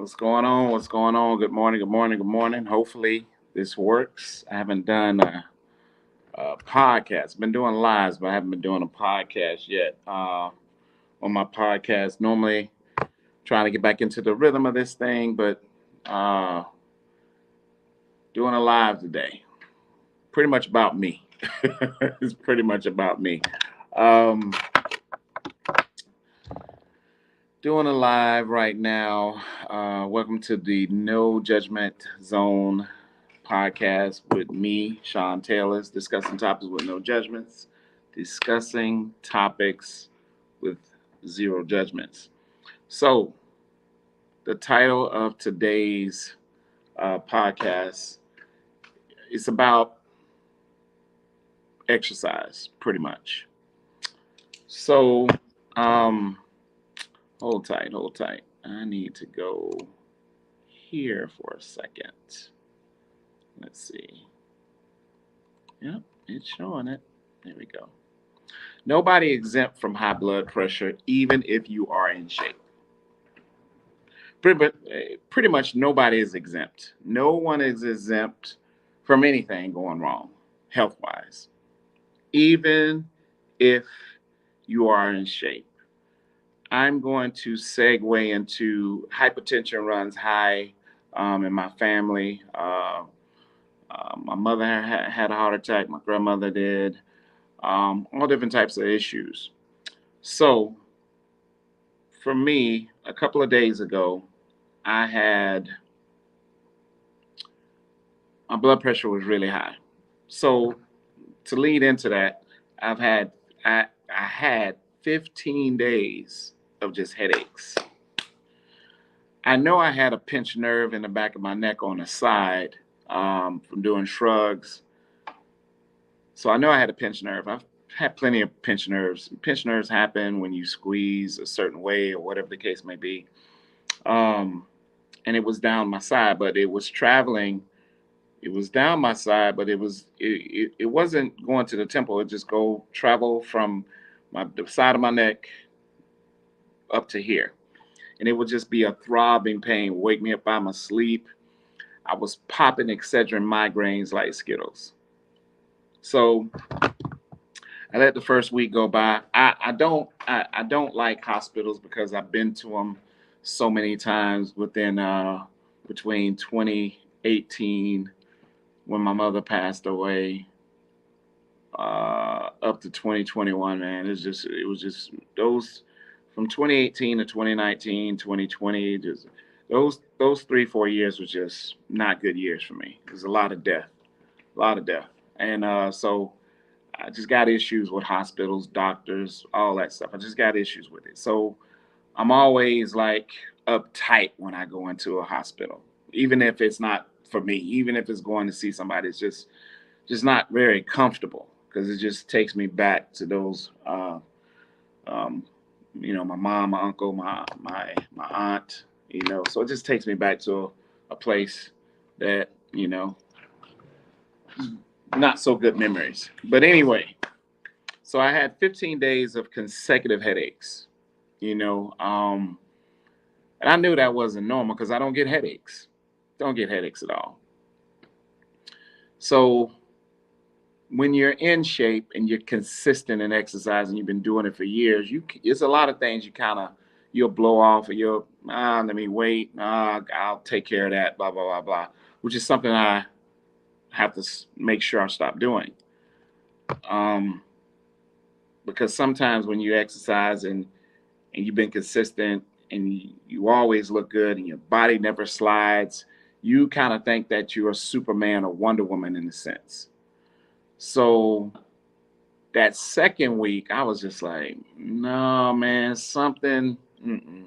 What's going on? What's going on? Good morning. Good morning. Good morning. Hopefully this works. I haven't done a podcast. Been doing lives, but I haven't been doing a podcast yet. On my podcast, normally trying to get back into the rhythm of this thing, but uh, doing a live today. Pretty much about me. It's pretty much about me. Um, Doing a live right now. Welcome to the No Judgment Zone podcast with me, Sean Taylor's discussing topics with no judgments, discussing topics with zero judgments. So, the title of today's podcast is about exercise, pretty much. So, um, hold tight, hold tight. I need to go here for a second. Let's see. Yep, it's showing it. There we go. Nobody exempt from high blood pressure, even if you are in shape. Pretty much nobody is exempt. No one is exempt from anything going wrong, health wise, even if you are in shape. I'm going to segue into hypertension runs high in my family. My mother had a heart attack, my grandmother did, all different types of issues. So, for me, a couple of days ago, I had my blood pressure was really high. So, to lead into that, I've had I had 15 days of just headaches. I know I had a pinched nerve in the back of my neck on the side from doing shrugs. So I know I had a pinched nerve. I've had plenty of pinched nerves. Pinched nerves happen when you squeeze a certain way or whatever the case may be. Um, and it was down my side, but it was traveling. It was down my side, but it wasn't going to the temple. It just go travel from the side of my neck up to here, and it would just be a throbbing pain. Wake me up out of my sleep. I was popping Excedrin migraines like Skittles. So I let the first week go by. I don't like hospitals because I've been to them so many times within between 2018 when my mother passed away up to 2021. Man, it was just those from 2018 to 2019, 2020. Just those 3 4 years was just not good years for me. There's a lot of death, and so I just got issues with hospitals, doctors, all that stuff. I just got issues with it. So I'm always like uptight when I go into a hospital, even if it's not for me, even if it's going to see somebody. It's just not very comfortable because it just takes me back to those, um, my mom, my uncle, my aunt. So it just takes me back to a place that not so good memories. But anyway, so I had 15 days of consecutive headaches, you know, um, and I knew that wasn't normal because I don't get headaches. Don't get headaches at all. So when you're in shape and you're consistent in exercise and you've been doing it for years, it's a lot of things you kind of you'll blow off or you'll let me wait, I'll take care of that, blah blah blah blah, which is something I have to make sure I stop doing. Um, because sometimes when you exercise and you've been consistent and you always look good and your body never slides, you kind of think that you're a Superman or Wonder Woman in a sense. So that second week, I was just like, no, man, something. Mm-mm.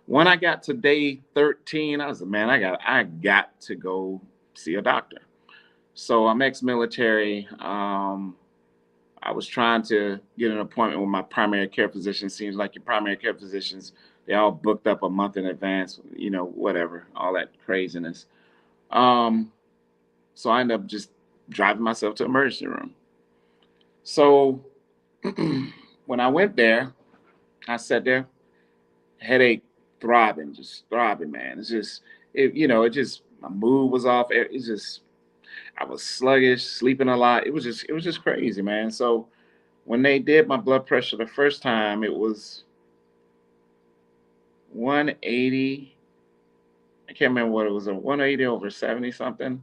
When I got to day 13, I was like, man, I got to go see a doctor. So I'm ex-military. I was trying to get an appointment with my primary care physician. Seems like your primary care physicians, they all booked up a month in advance, whatever, all that craziness. Um, so I ended up just driving myself to the emergency room. So when I went there, I sat there, headache just throbbing, man. It's just, it just, my mood was off. It's just, I was sluggish, sleeping a lot. It was just crazy, man. So when they did my blood pressure the first time, it was 180. I can't remember what it was, a 180 over 70 something.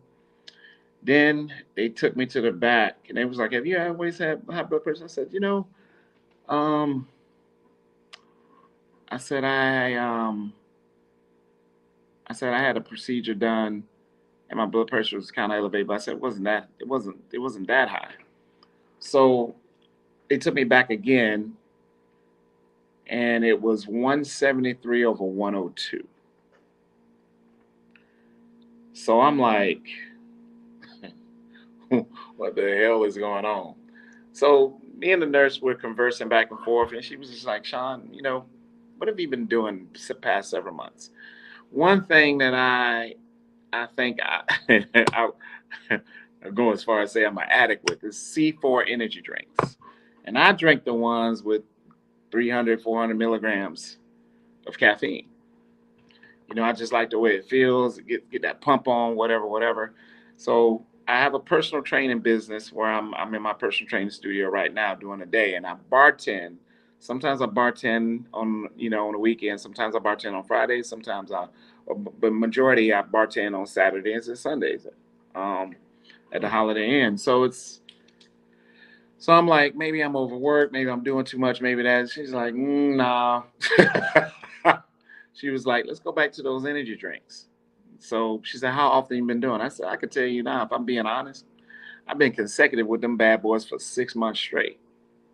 Then they took me to the back and they was like, "Have you always had high blood pressure?" I said, um, I said I said I had a procedure done and my blood pressure was kind of elevated, but I said it wasn't that high. So they took me back again and it was 173 over 102. So I'm like, what the hell is going on? So me and the nurse were conversing back and forth, and she was just like, Sean, what have you been doing the past several months? One thing that I think I go as far as say I'm an addict with is C4 energy drinks, and I drink the ones with 300, 400 milligrams of caffeine. I just like the way it feels, get that pump on, whatever, whatever. So I have a personal training business where I'm in my personal training studio right now doing a day, and I bartend. Sometimes I bartend on the weekend. Sometimes I bartend on Fridays. But majority I bartend on Saturdays and Sundays, um, at the Holiday Inn. So I'm like, maybe I'm overworked, maybe I'm doing too much, maybe that. She's like, nah. She was like, let's go back to those energy drinks. So she said, how often you been doing? I said, I could tell you now, if I'm being honest, I've been consecutive with them bad boys for 6 months straight.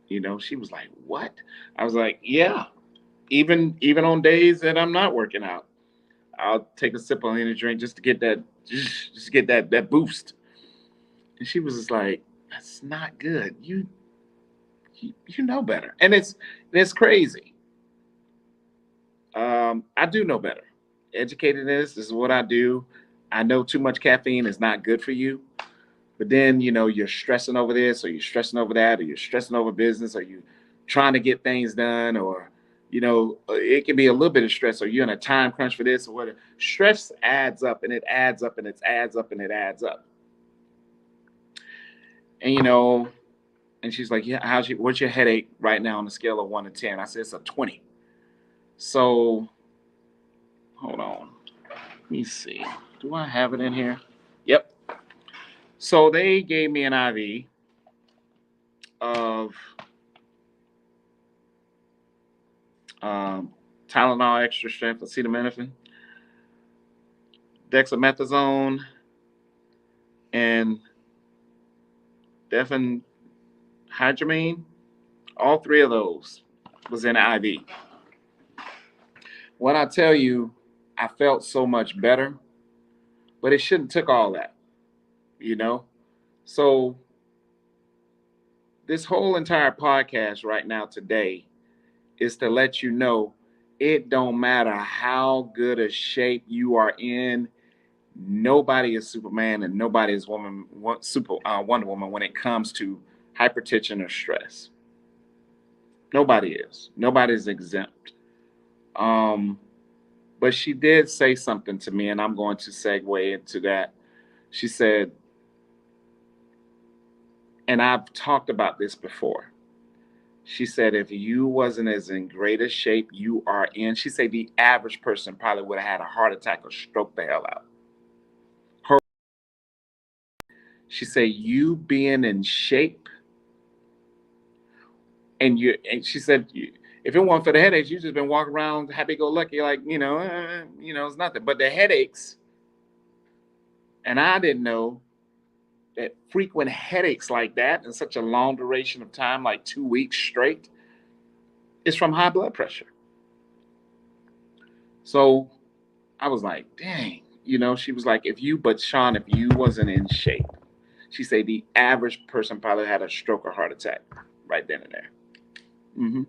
She was like, what? I was like, yeah. Even on days that I'm not working out, I'll take a sip on energy drink just to get just to get that boost. And she was just like, that's not good. You know better. And it's crazy. I do know better. Educated in this is what I do. I know too much caffeine is not good for you. But then, you're stressing over this or you're stressing over that or you're stressing over business or you trying to get things done or, it can be a little bit of stress or you're in a time crunch for this or whatever. Stress adds up and it adds up and it adds up and it adds up. And, and she's like, yeah, what's your headache right now on a scale of 1 to 10? I said, it's a 20. So hold on. Let me see. Do I have it in here? Yep. So they gave me an IV of um, Tylenol extra strength acetaminophen, dexamethasone, and diphenhydramine. All three of those was in IV. When I tell you, I felt so much better, but it shouldn't took all that, you know. So this whole entire podcast right now today is to let you know it don't matter how good a shape you are in. Nobody is Superman and nobody is Wonder Woman when it comes to hypertension or stress. Nobody is. Nobody's exempt. Um, but she did say something to me, and I'm going to segue into that. She said, and I've talked about this before. She said, if you wasn't as in great a shape you are in, she said the average person probably would have had a heart attack or stroke the hell out. She said, you being in shape, and she said, if it weren't for the headaches, you just been walking around happy go lucky, like, it's nothing. But the headaches, and I didn't know that frequent headaches like that in such a long duration of time, like 2 weeks straight, is from high blood pressure. So I was like, dang, she was like, but Sean, if you wasn't in shape, she said the average person probably had a stroke or heart attack right then and there. Mm-hmm.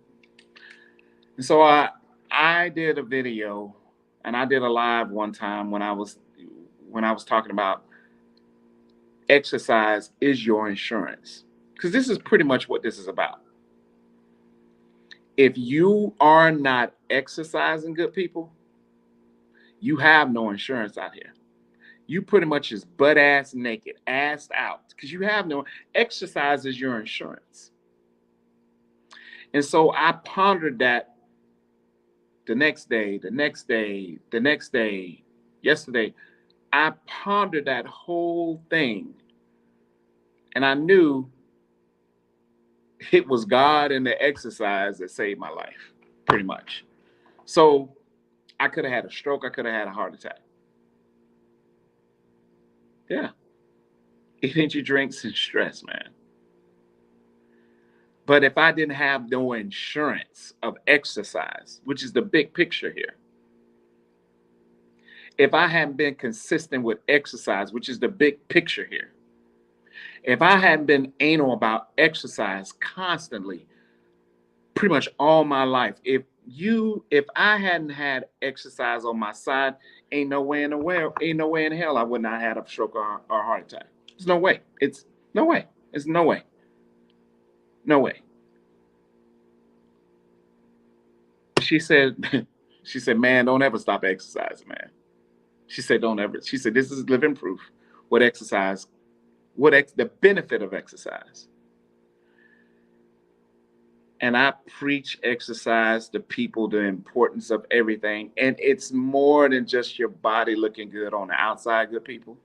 And so I did a video and I did a live one time when I was talking about exercise is your insurance, because this is pretty much what this is about. If you are not exercising, good people, You have no insurance out here. You pretty much is butt ass naked, assed out, because you have no exercise is your insurance. And so I pondered that the next day, the next day, the next day, yesterday. I pondered that whole thing, and I knew it was God and the exercise that saved my life, pretty much. So I could have had a stroke, I could have had a heart attack. Yeah. Energy drinks and stress, man. But if I didn't have no insurance of exercise, which is the big picture here, if I hadn't been consistent with exercise, which is the big picture here, if I hadn't been anal about exercise constantly, pretty much all my life, if I hadn't had exercise on my side, ain't no way in the world, ain't no way in hell I would not have had a stroke or a heart attack. There's no way. It's no way. It's no way. No way. She said, she said, man, don't ever stop exercising, man. She said, don't ever. She said, this is living proof. What exercise, the benefit of exercise. And I preach exercise to people, the importance of everything. And it's more than just your body looking good on the outside, good people.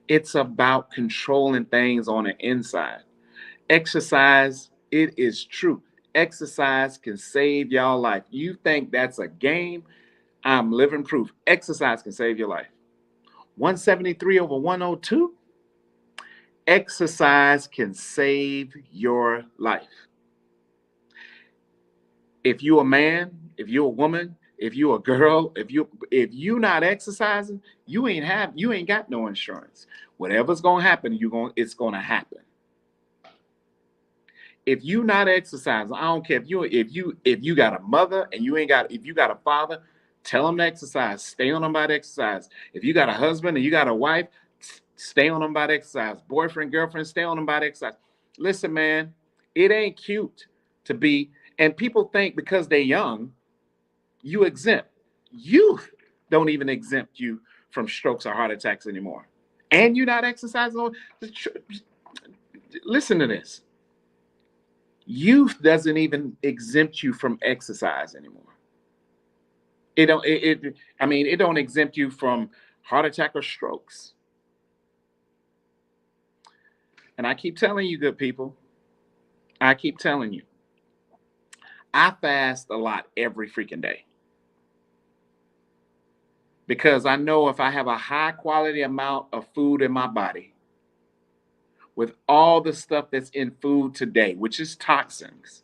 It's about controlling things on the inside. Exercise, it is true. Exercise can save y'all life. You think that's a game? I'm living proof. Exercise can save your life. 173 over 102. Exercise can save your life. If you're a man, if you're a woman, if you're a girl, if you not exercising, you ain't got no insurance. Whatever's gonna happen, it's gonna happen. If you not exercising, I don't care if you got a mother and if you got a father, tell them to exercise. Stay on them about exercise. If you got a husband and you got a wife, stay on them about exercise. Boyfriend, girlfriend, stay on them about exercise. Listen, man, it ain't cute to be. And people think because they're young, you exempt. Youth don't even exempt you from strokes or heart attacks anymore. And you're not exercising. Listen to this. Youth doesn't even exempt you from exercise anymore. It don't exempt you from heart attack or strokes. And I keep telling you, good people, I keep telling you, I fast a lot every freaking day. Because I know if I have a high quality amount of food in my body, with all the stuff that's in food today, which is toxins,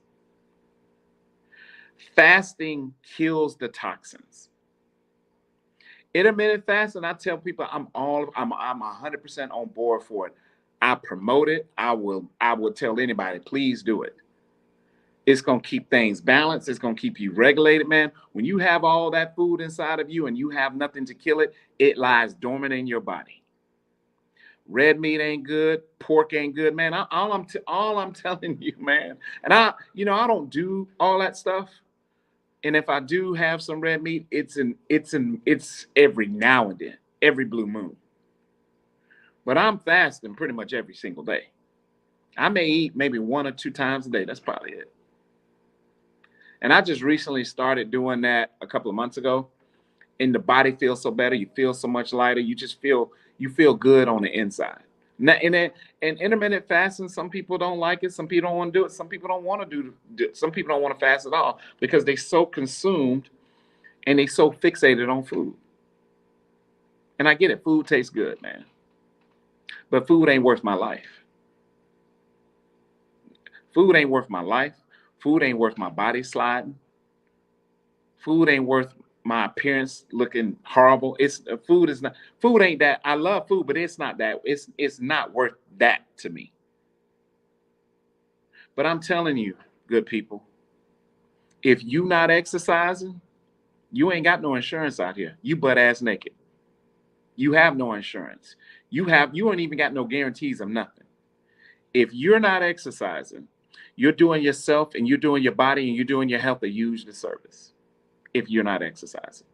fasting kills the toxins. Intermittent fasting, I tell people I'm 100% on board for it. I promote it. I will tell anybody, please do it. It's going to keep things balanced. It's going to keep you regulated, man. When you have all that food inside of you and you have nothing to kill it, it lies dormant in your body. Red meat ain't good. Pork ain't good, man. All I'm telling you, man. And I don't do all that stuff. And if I do have some red meat, it's every now and then, every blue moon. But I'm fasting pretty much every single day. I may eat maybe 1 or 2 times a day. That's probably it. And I just recently started doing that a couple of months ago. And the body feels so better. You feel so much lighter. You feel good on the inside. And intermittent fasting, some people don't like it. Some people don't want to do it. Some people don't want to do. Some people don't want to fast at all because they're so consumed and they so fixated on food. And I get it. Food tastes good, man. But food ain't worth my life. Food ain't worth my life. Food ain't worth my body sliding. Food ain't worth my appearance looking horrible. Food ain't that. I love food, but it's not that. It's not worth that to me. But I'm telling you, good people, if you not exercising, you ain't got no insurance out here. You butt ass naked. You have no insurance. You ain't even got no guarantees of nothing. If you're not exercising, you're doing yourself and you're doing your body and you're doing your health a huge disservice if you're not exercising.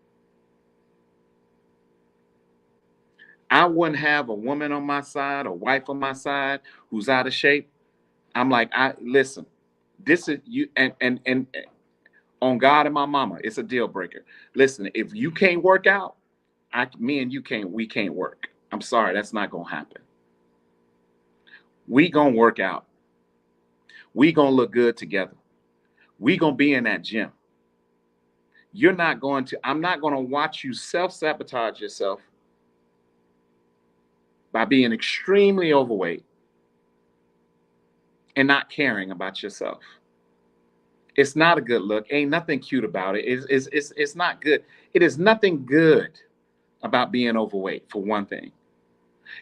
I wouldn't have a woman on my side, a wife on my side who's out of shape. I'm like, I listen, this is you and on God and my mama, it's a deal breaker. Listen, if you can't work out, me and you we can't work. I'm sorry, that's not gonna happen. We gonna work out. We gonna look good together. We gonna be in that gym. You're not going to. I'm not gonna watch you self sabotage yourself by being extremely overweight and not caring about yourself. It's not a good look. Ain't nothing cute about it. It's not good. It is nothing good about being overweight, for one thing.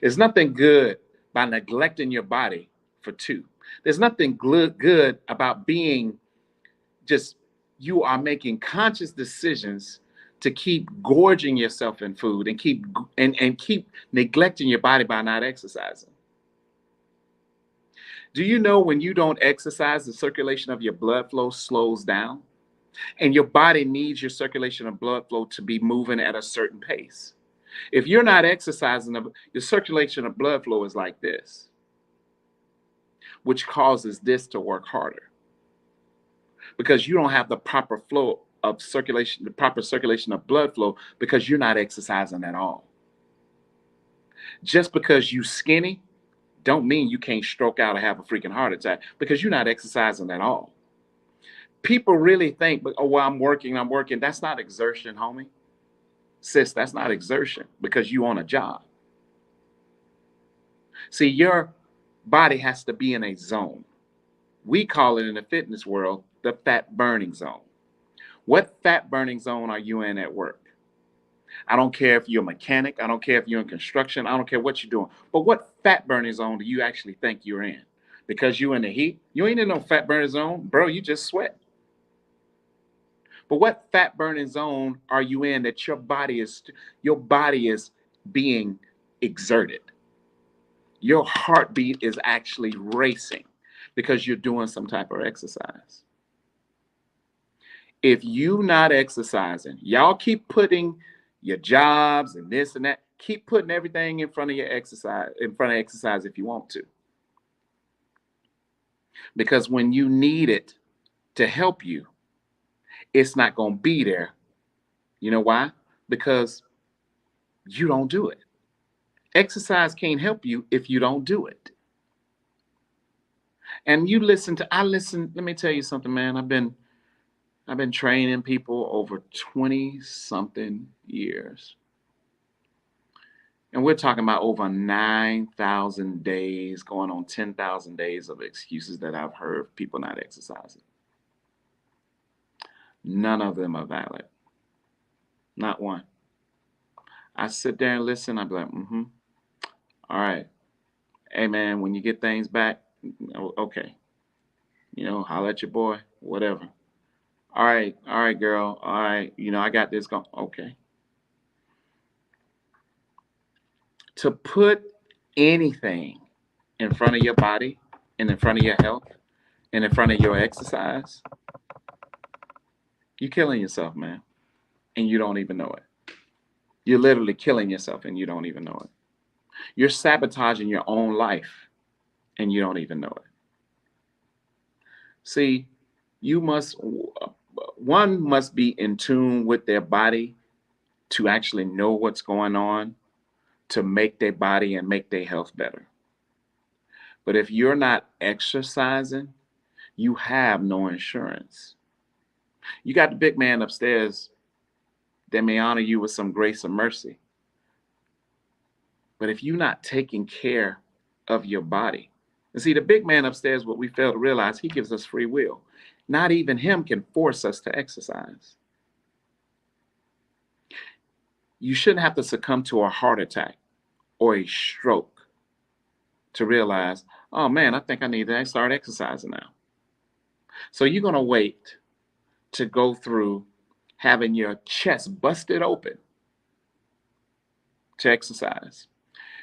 There's nothing good by neglecting your body, for two. There's nothing good about being just, you are making conscious decisions to keep gorging yourself in food and keep neglecting your body by not exercising. Do you know when you don't exercise, the circulation of your blood flow slows down? And your body needs your circulation of blood flow to be moving at a certain pace. If you're not exercising, your circulation of blood flow is like this, which causes this to work harder because you don't have the proper flow of circulation, the proper circulation of blood flow, because you're not exercising at all. Just because you skinny don't mean you can't stroke out or have a freaking heart attack because you're not exercising at all. People really think, oh, well, I'm working. That's not exertion, homie. Sis, that's not exertion because you on a job. See, your body has to be in a zone. We call it in the fitness world the fat burning zone. What fat burning zone are you in at work? I don't care if you're a mechanic. I don't care if you're in construction. I don't care what you're doing. But what fat burning zone do you actually think you're in? Because you're in the heat? You ain't in no fat burning zone. Bro, you just sweat. But what fat burning zone are you in that your body is being exerted? Your heartbeat is actually racing because you're doing some type of exercise. If you not exercising, y'all keep putting your jobs and this and that, keep putting everything in front of your exercise, in front of exercise if you want to. Because when you need it to help you, it's not going to be there. You know why? Because you don't do it. Exercise can't help you if you don't do it. And let me tell you something, man. I've been training people over 20 something years. And we're talking about over 9,000 days, going on 10,000 days of excuses that I've heard of people not exercising. None of them are valid. Not one. I sit there and listen. I'd be like, all right. Hey, man, when you get things back, okay. Holler at your boy, whatever. All right, girl. All right, I got this going. Okay. To put anything in front of your body and in front of your health and in front of your exercise, you're killing yourself, man. And you don't even know it. You're literally killing yourself and you don't even know it. You're sabotaging your own life and you don't even know it. See, one must be in tune with their body to actually know what's going on, to make their body and make their health better. But if you're not exercising, you have no insurance. You got the big man upstairs that may honor you with some grace and mercy. But if you're not taking care of your body, and see, the big man upstairs, what we fail to realize, he gives us free will. Not even him can force us to exercise. You shouldn't have to succumb to a heart attack or a stroke to realize, oh man, I think I need to start exercising now. So you're going to wait to go through having your chest busted open to exercise.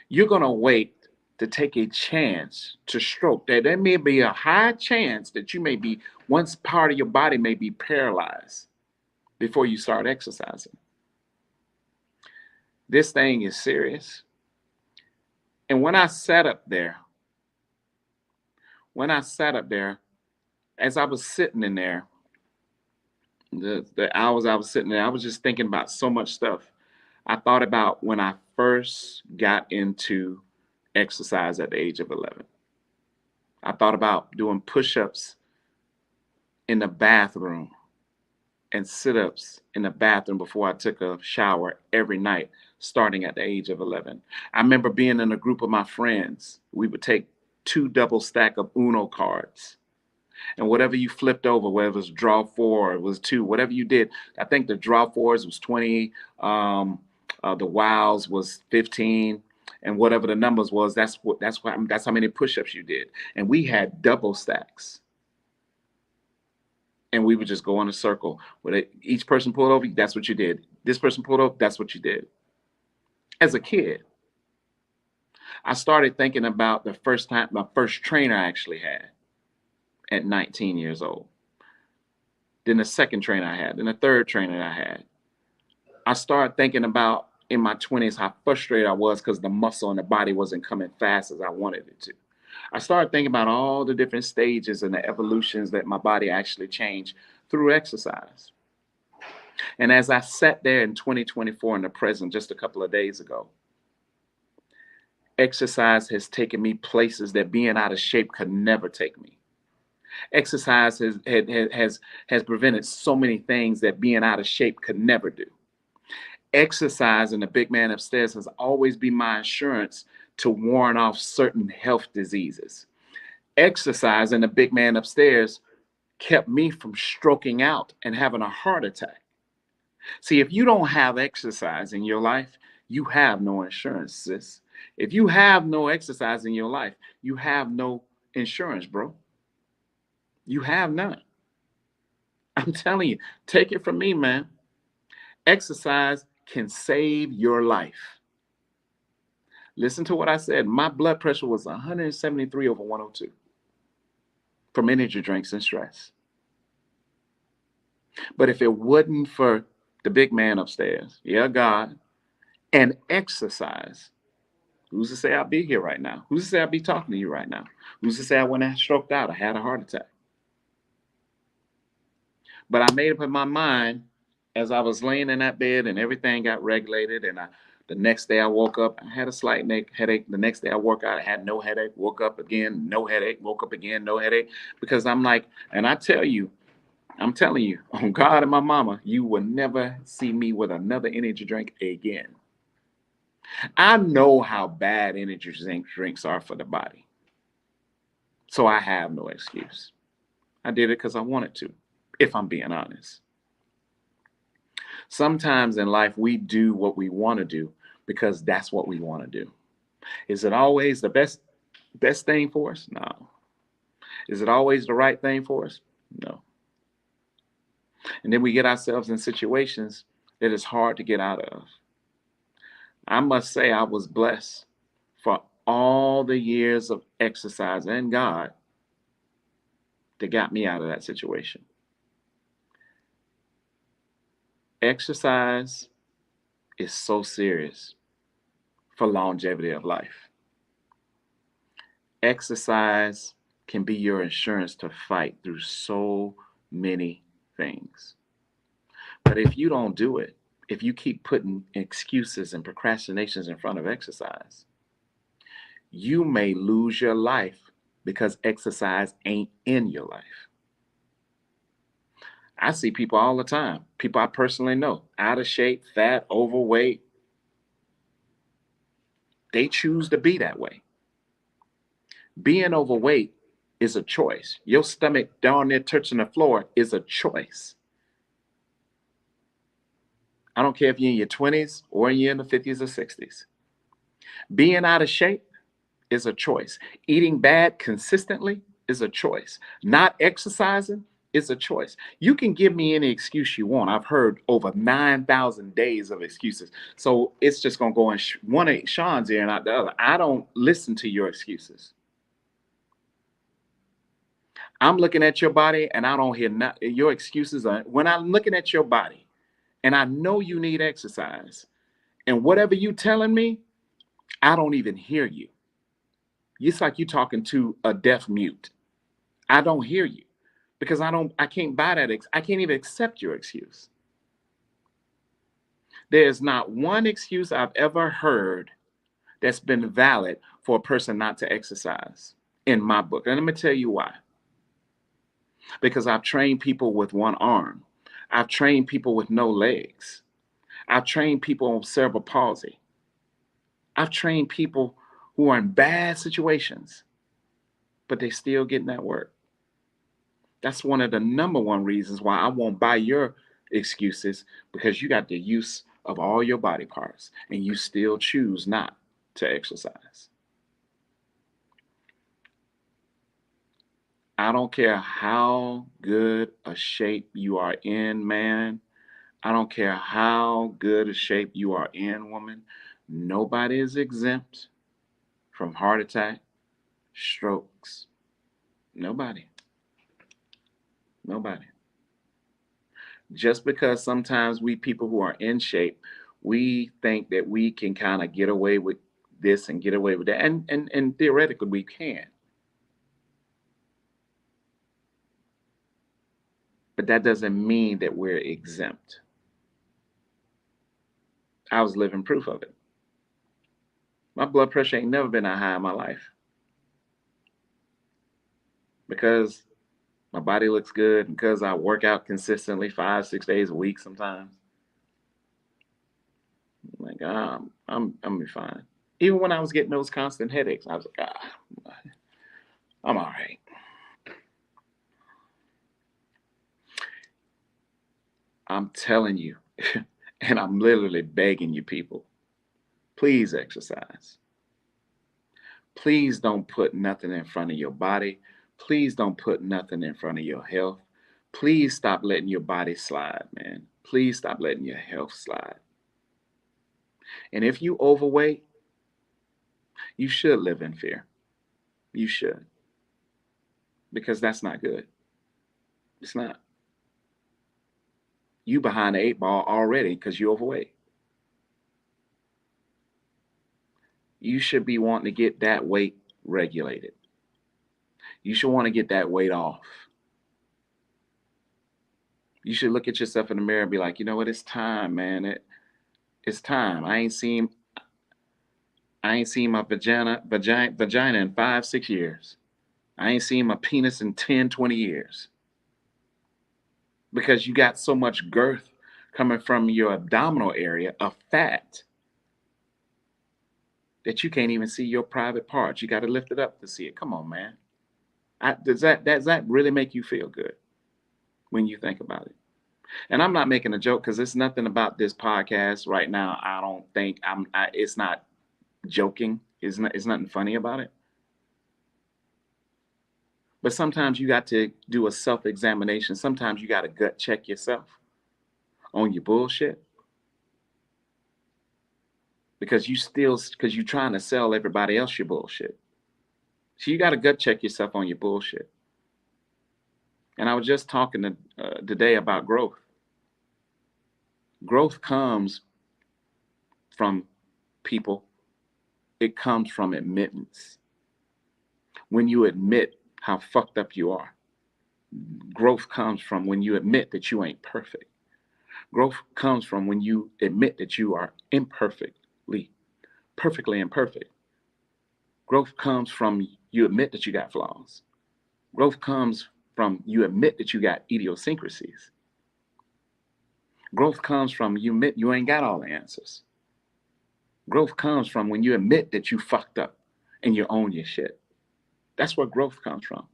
You're going to wait to take a chance to stroke. There may be a high chance that you may be, one part of your body may be paralyzed before you start exercising. This thing is serious. And when I sat up there, when I sat up there, as I was sitting in there, the hours I was sitting there, I was just thinking about so much stuff. I thought about when I first got into exercise at the age of 11. I thought about doing push-ups in the bathroom and sit-ups in the bathroom before I took a shower every night, starting at the age of 11. I remember being in a group of my friends. We would take 2 double stack of Uno cards, and whatever you flipped over, whether it was draw 4 or it was 2, whatever you did, I think the draw 4s was 20, the wows was 15, and whatever the numbers was, that's how many push-ups you did. And we had double stacks, and we would just go in a circle. Each person pulled over, that's what you did. This person pulled over, that's what you did. As a kid, I started thinking about the first time, my first trainer I actually had at 19 years old. Then the second trainer I had, then the third trainer I had. I started thinking about in my 20s how frustrated I was because the muscle in the body wasn't coming fast as I wanted it to. I started thinking about all the different stages and the evolutions that my body actually changed through exercise. And as I sat there in 2024 in the present just a couple of days ago, exercise has taken me places that being out of shape could never take me. Exercise has prevented so many things that being out of shape could never do. Exercise, and the big man upstairs, has always been my insurance to warn off certain health diseases. Exercise, and the big man upstairs, kept me from stroking out and having a heart attack. See, if you don't have exercise in your life, you have no insurance, sis. If you have no exercise in your life, you have no insurance, bro. You have none. I'm telling you, take it from me, man. Exercise can save your life. Listen to what I said. My blood pressure was 173 over 102 from energy drinks and stress. But if it wasn't for the big man upstairs, yeah, God, and exercise, who's to say I'll be here right now? Who's to say I'll be talking to you right now? Who's to say I wouldn't have stroked out or had a heart attack? But I made up in my mind as I was laying in that bed and everything got regulated. And the next day I woke up, I had a slight headache. The next day I woke out, I had no headache. Woke up again, no headache. Woke up again, no headache. Because I'm like, and I'm telling you, on God and my mama, you will never see me with another energy drink again. I know how bad energy drinks are for the body. So I have no excuse. I did it because I wanted to, if I'm being honest. Sometimes in life, we do what we want to do because that's what we want to do. Is it always the best thing for us? No. Is it always the right thing for us? No. And then we get ourselves in situations that is hard to get out of. I must say I was blessed for all the years of exercise and God that got me out of that situation. Exercise is so serious for longevity of life. Exercise can be your insurance to fight through so many things. But if you don't do it, if you keep putting excuses and procrastinations in front of exercise, you may lose your life because exercise ain't in your life. I see people all the time, people I personally know, out of shape, fat, overweight. They choose to be that way. Being overweight is a choice. Your stomach down there touching the floor is a choice. I don't care if you're in your 20s or you're in the 50s or 60s. Being out of shape is a choice. Eating bad consistently is a choice. Not exercising is a choice. You can give me any excuse you want. I've heard over 9,000 days of excuses. So it's just going to go in one of Sean's ear and out the other. I don't listen to your excuses. I'm looking at your body and I don't hear your excuses. When I'm looking at your body, and I know you need exercise. And whatever you telling me, I don't even hear you. It's like you talking to a deaf mute. I don't hear you because I can't buy that. I can't even accept your excuse. There's not one excuse I've ever heard that's been valid for a person not to exercise in my book. And let me tell you why. Because I've trained people with one arm, I've trained people with no legs, I've trained people on cerebral palsy, I've trained people who are in bad situations, but they still getting that work. That's one of the number one reasons why I won't buy your excuses, because you got the use of all your body parts and you still choose not to exercise. I don't care how good a shape you are in, man. I don't care how good a shape you are in, woman. Nobody is exempt from heart attack, strokes. Nobody. Nobody. Just because sometimes we people who are in shape, we think that we can kind of get away with this and get away with that. And theoretically we can. But that doesn't mean that we're exempt. I was living proof of it. My blood pressure ain't never been that high in my life because my body looks good, because I work out consistently 5, 6 days a week sometimes. Like, I'm gonna be fine. Even when I was getting those constant headaches, I was like, I'm all right. I'm telling you, and I'm literally begging you, people, please exercise. Please don't put nothing in front of your body. Please don't put nothing in front of your health. Please stop letting your body slide, man. Please stop letting your health slide. And if you overweight, you should live in fear. You should, because that's not good. It's not. You behind the eight ball already because you're overweight. You should be wanting to get that weight regulated. You should want to get that weight off. You should look at yourself in the mirror and be like, you know what? It's time, man. It's time. I ain't seen my vagina in 5, 6 years. I ain't seen my penis in 10, 20 years. Because you got so much girth coming from your abdominal area of fat that you can't even see your private parts. You got to lift it up to see it. Come on, man. Does that really make you feel good when you think about it? And I'm not making a joke, because it's nothing about this podcast right now. I don't think it's not joking. It's nothing funny about it. But sometimes you got to do a self-examination. Sometimes you got to gut check yourself on your bullshit, because you're trying to sell everybody else your bullshit. So you got to gut check yourself on your bullshit. And I was just talking today about growth. Growth comes from people. It comes from admittance. When you admit how fucked up you are, growth comes from when you admit that you ain't perfect. Growth comes from when you admit that you are perfectly imperfect. Growth comes from you admit that you got flaws. Growth comes from you admit that you got idiosyncrasies. Growth comes from you admit you ain't got all the answers. Growth comes from when you admit that you fucked up and you own your shit. That's where growth comes from.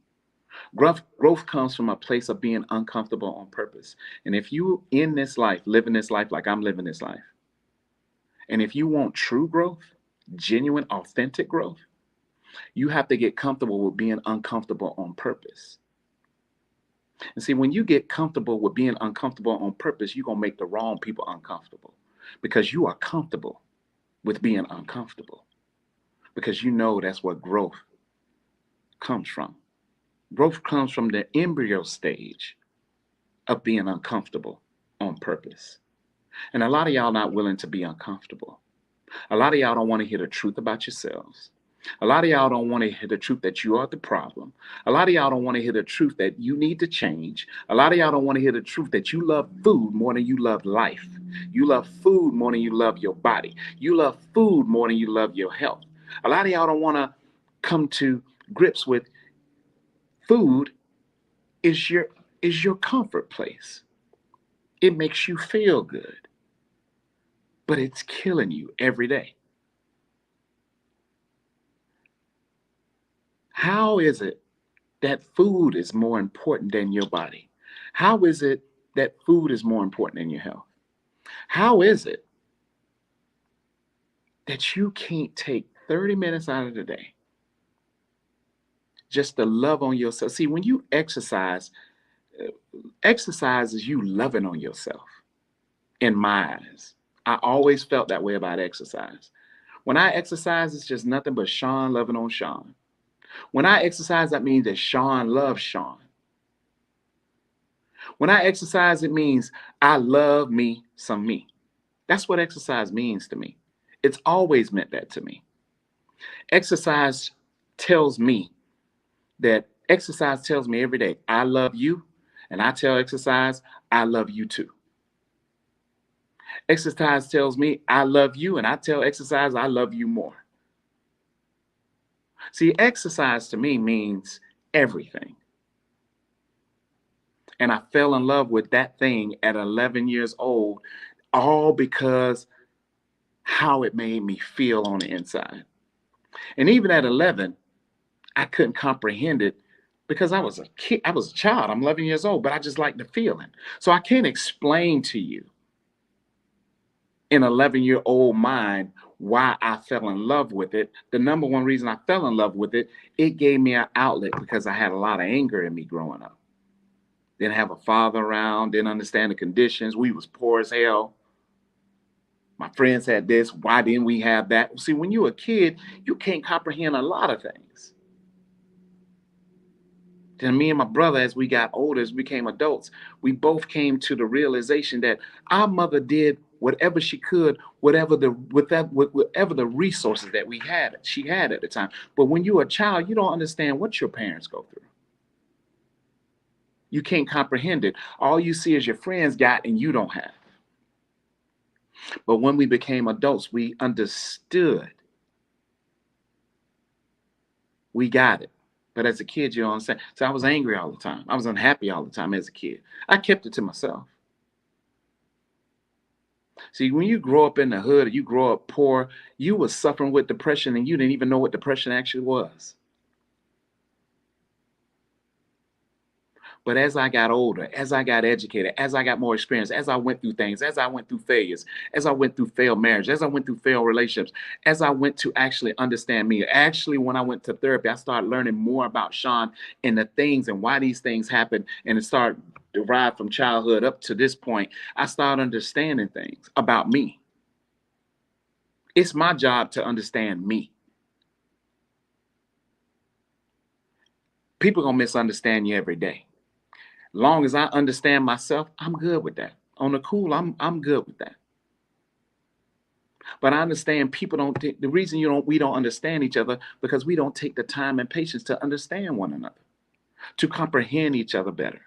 Growth comes from a place of being uncomfortable on purpose. And if you in this life, living this life like I'm living this life, and if you want true growth, genuine, authentic growth, you have to get comfortable with being uncomfortable on purpose. And see, when you get comfortable with being uncomfortable on purpose, you're going to make the wrong people uncomfortable, because you are comfortable with being uncomfortable, because you know that's where growth comes from. Growth comes from the embryo stage of being uncomfortable on purpose. And a lot of y'all not willing to be uncomfortable. A lot of y'all don't want to hear the truth about yourselves. A lot of y'all don't want to hear the truth that you are the problem. A lot of y'all don't want to hear the truth that you need to change. A lot of y'all don't want to hear the truth that you love food more than you love life. You love food more than you love your body. You love food more than you love your health. A lot of y'all don't want to come to grips with food is your comfort place. It makes you feel good, but it's killing you every day. How is it that food is more important than your body? How is it that food is more important than your health? How is it that you can't take 30 minutes out of the day just to love on yourself? See, when you exercise, uh, exercise is you loving on yourself in my eyes. I always felt that way about exercise. When I exercise, it's just nothing but Sean loving on Sean. When I exercise, that means that Sean loves Sean. When I exercise, it means I love me some me. That's what exercise means to me. It's always meant that to me. Exercise tells me exercise tells me every day, I love you. And I tell exercise, I love you too. Exercise tells me, I love you. And I tell exercise, I love you more. See, exercise to me means everything. And I fell in love with that thing at 11 years old, all because how it made me feel on the inside. And even at 11, I couldn't comprehend it because I was a kid, I was a child. I'm 11 years old, but I just like the feeling. So I can't explain to you in 11-year-old mind why I fell in love with it. The number one reason I fell in love with it, it gave me an outlet because I had a lot of anger in me growing up. Didn't have a father around, didn't understand the conditions. We was poor as hell. My friends had this. Why didn't we have that? See, when you're a kid, you can't comprehend a lot of things. Then me and my brother, as we got older, as we became adults, we both came to the realization that our mother did whatever she could, whatever the resources that she had at the time. But when you're a child, you don't understand what your parents go through. You can't comprehend it. All you see is your friends got and you don't have. But when we became adults, we understood. We got it. But as a kid, you don't understand. So I was angry all the time. I was unhappy all the time as a kid. I kept it to myself. See, when you grow up in the hood or you grow up poor, you were suffering with depression and you didn't even know what depression actually was. But as I got older, as I got educated, as I got more experience, as I went through things, as I went through failures, as I went through failed marriage, as I went through failed relationships, as I went to actually understand me. Actually, when I went to therapy, I started learning more about Sean and the things and why these things happen. And it started derived from childhood up to this point. I started understanding things about me. It's my job to understand me. People gonna misunderstand you every day. Long as I understand myself, I'm good with that. On the cool, I'm good with that. But I understand people don't the reason we don't understand each other because we don't take the time and patience to understand one another, to comprehend each other better.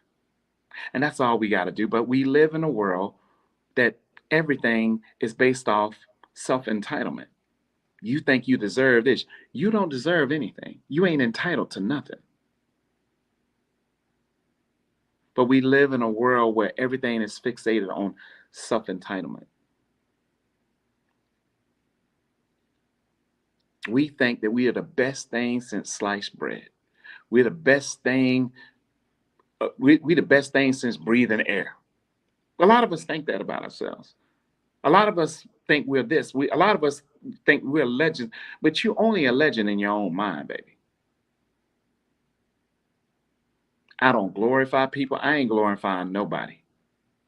And that's all we got to do. But we live in a world that everything is based off self-entitlement. You think you deserve this. You don't deserve anything. You ain't entitled to nothing. But we live in a world where everything is fixated on self-entitlement. We think that we are the best thing since sliced bread. We're the best thing. We the best thing since breathing air. A lot of us think that about ourselves. A lot of us think we're this. A lot of us think we're legends, but you're only a legend in your own mind, baby. I don't glorify people. I ain't glorifying nobody.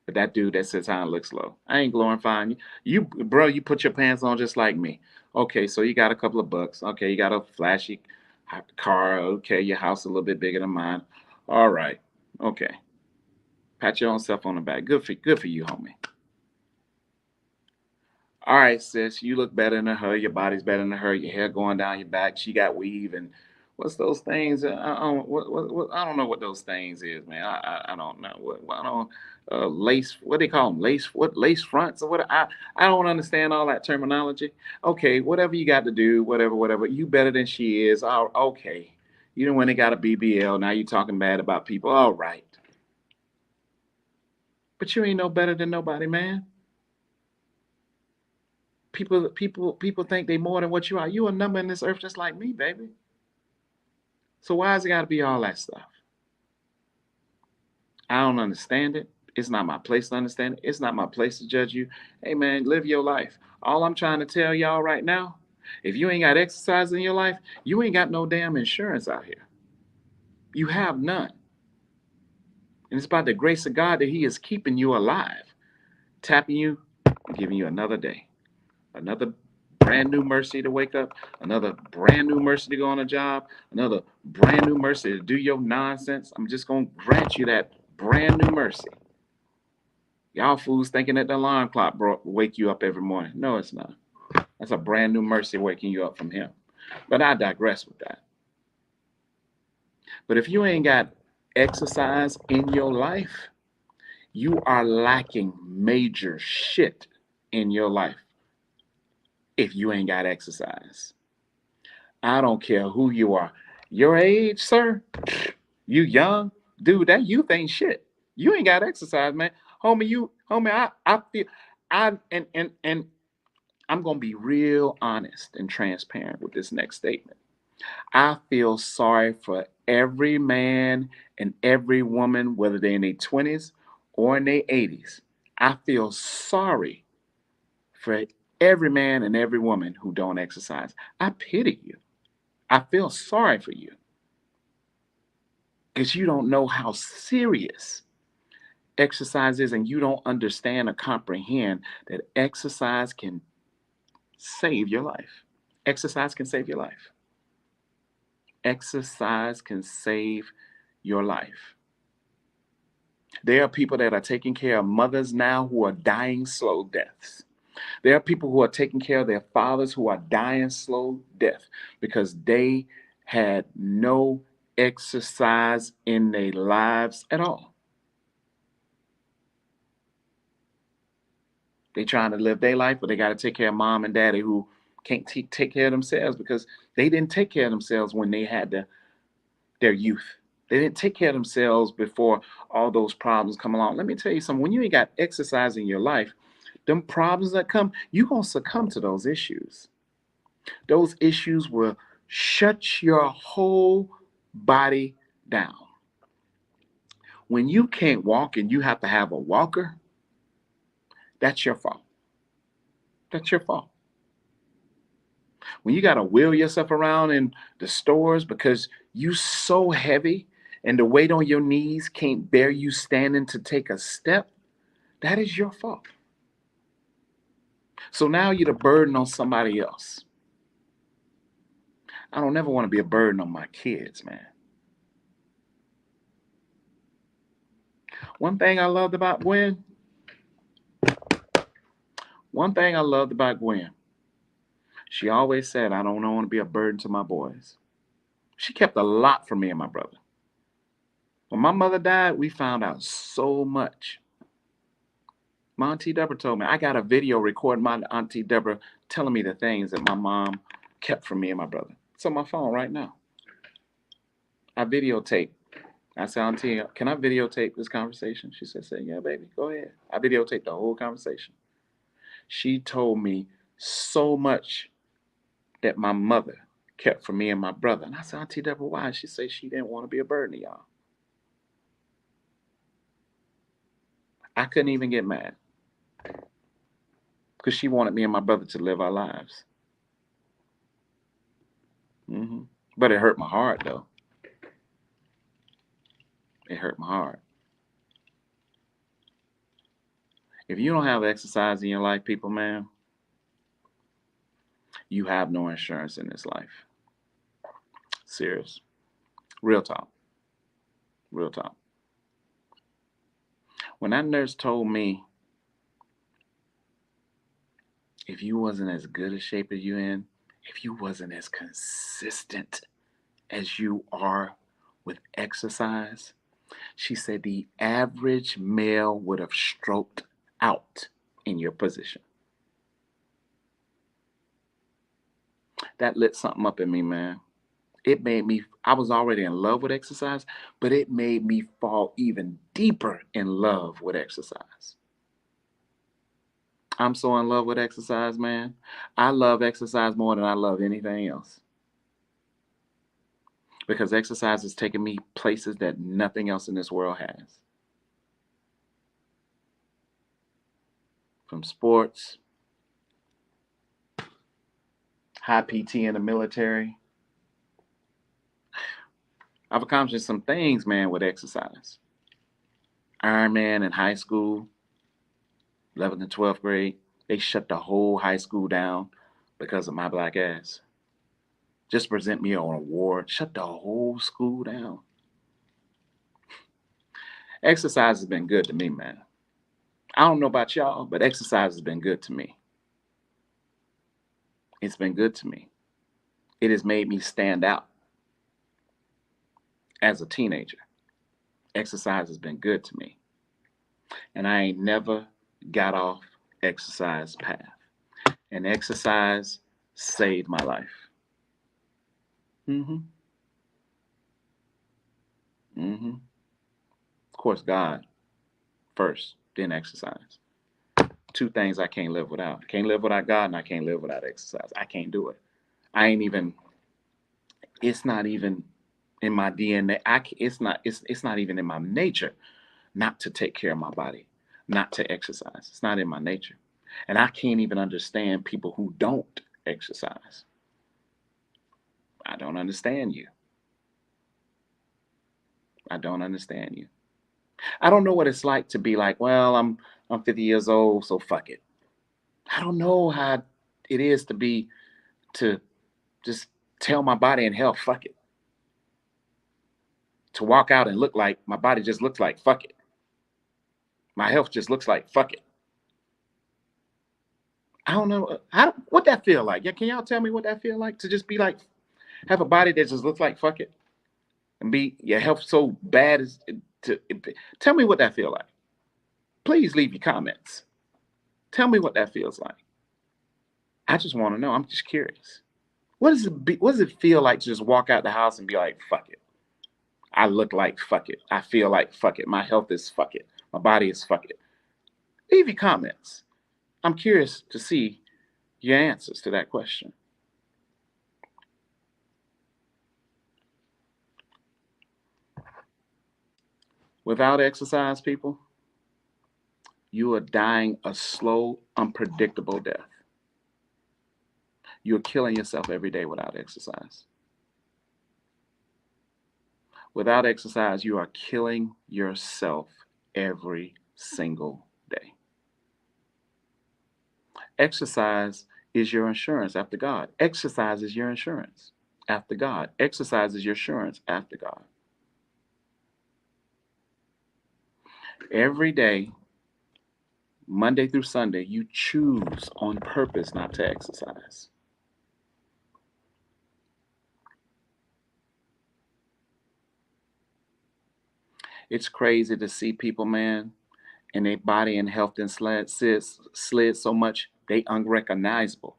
But that dude that sits high and looks low, I ain't glorifying you. You, bro, you put your pants on just like me. Okay, so you got a couple of bucks. Okay, you got a flashy car. Okay, your house a little bit bigger than mine. All right. Okay. Pat your own self on the back. Good for you, homie. All right, sis, you look better than her. Your body's better than her. Your hair going down your back. She got weave and what's those things? I don't know what those things is, man. I don't know what I don't lace. What they call them? Lace what? Lace fronts or what? I don't understand all that terminology. Okay, whatever you got to do, whatever. You better than she is. Oh, okay. You know when they got a BBL. Now you talking bad about people. All right, but you ain't no better than nobody, man. People think they more than what you are. You a number in this earth just like me, baby. So why has it got to be all that stuff? I don't understand it. It's not my place to understand it. It's not my place to judge you. Hey man, live your life. All I'm trying to tell y'all right now, if you ain't got exercise in your life, you ain't got no damn insurance out here. You have none. And it's by the grace of God that He is keeping you alive, tapping you, giving you another day. Another brand new mercy to wake up, another brand new mercy to go on a job, another brand new mercy to do your nonsense. I'm just going to grant you that brand new mercy. Y'all fools thinking that the alarm clock wake you up every morning. No, it's not. That's a brand new mercy waking you up from Him. But I digress with that. But if you ain't got exercise in your life, you are lacking major shit in your life if you ain't got exercise. I don't care who you are. Your age, sir, you young, dude, that youth ain't shit. You ain't got exercise, man. Homie, I feel and I'm gonna be real honest and transparent with this next statement. I feel sorry for every man and every woman, whether they're in their 20s or in their 80s. I feel sorry for every man and every woman who don't exercise. I pity you. I feel sorry for you because you don't know how serious exercise is and you don't understand or comprehend that exercise can save your life. Exercise can save your life. Exercise can save your life. There are people that are taking care of mothers now who are dying slow deaths. There are people who are taking care of their fathers who are dying slow death because they had no exercise in their lives at all. They trying to live their life, but they got to take care of mom and daddy who can't take care of themselves because they didn't take care of themselves when they had their youth. They didn't take care of themselves before all those problems come along. Let me tell you something. When you ain't got exercise in your life, them problems that come, you're going to succumb to those issues. Those issues will shut your whole body down. When you can't walk and you have to have a walker, that's your fault. That's your fault. When you got to wheel yourself around in the stores because you so heavy and the weight on your knees can't bear you standing to take a step, that is your fault. So now you're the burden on somebody else. I don't ever want to be a burden on my kids, man. One thing I loved about Gwen, one thing I loved about Gwen, she always said, I don't want to be a burden to my boys. She kept a lot from me and my brother. When my mother died, we found out so much. My Auntie Deborah told me, I got a video recording my Auntie Deborah telling me the things that my mom kept from me and my brother. It's on my phone right now. I videotaped. I said, Auntie, can I videotape this conversation? She said, yeah, baby, go ahead. I videotaped the whole conversation. She told me so much that my mother kept from me and my brother. And I said, Auntie Deborah, why? She said she didn't want to be a burden to y'all. I couldn't even get mad because she wanted me and my brother to live our lives. But it hurt my heart, though. It hurt my heart. If you don't have exercise in your life, people, man, you have no insurance in this life. Serious. Real talk. Real talk. When that nurse told me if you wasn't as good a shape as you in, if you wasn't as consistent as you are with exercise, she said the average male would have stroked out in your position. That lit something up in me, man. It made me, I was already in love with exercise, but it made me fall even deeper in love with exercise. I'm so in love with exercise, man. I love exercise more than I love anything else because exercise has taken me places that nothing else in this world has. From sports, high PT in the military. I've accomplished some things, man, with exercise. Ironman in high school, 11th and 12th grade, they shut the whole high school down because of my black ass. Just present me an award, shut the whole school down. Exercise has been good to me, man. I don't know about y'all, but exercise has been good to me. It's been good to me. It has made me stand out as a teenager. Exercise has been good to me. And I ain't never got off exercise path. And exercise saved my life. Mm-hmm. Mm-hmm. Of course, God first, then exercise. Two things I can't live without. I can't live without God and I can't live without exercise. I can't do it. I ain't even, it's not even in my DNA. It's not even in my nature not to take care of my body, not to exercise. It's not in my nature. And I can't even understand people who don't exercise. I don't understand you. I don't understand you. I don't know what it's like to be like, well, I'm 50 years old, so fuck it. I don't know how it is to just tell my body and health, fuck it. To walk out and look like my body just looks like fuck it. My health just looks like fuck it. I don't know what that feel like. Yeah, can y'all tell me what that feel like to just be like have a body that just looks like fuck it and be your health so bad as to tell me what that feel like. Please leave your comments. Tell me what that feels like. I just want to know. I'm just curious. What does it feel like to just walk out the house and be like fuck it? I look like fuck it. I feel like fuck it. My health is fuck it. My body is fuck it. Leave your comments. I'm curious to see your answers to that question. Without exercise, people, you are dying a slow, unpredictable death. You're killing yourself every day without exercise. Without exercise, you are killing yourself every single day. Exercise is your insurance after God. Exercise is your insurance after God. Exercise is your insurance after God. Every day, Monday through Sunday, you choose on purpose not to exercise. It's crazy to see people, man, and their body and health and slid so much they unrecognizable.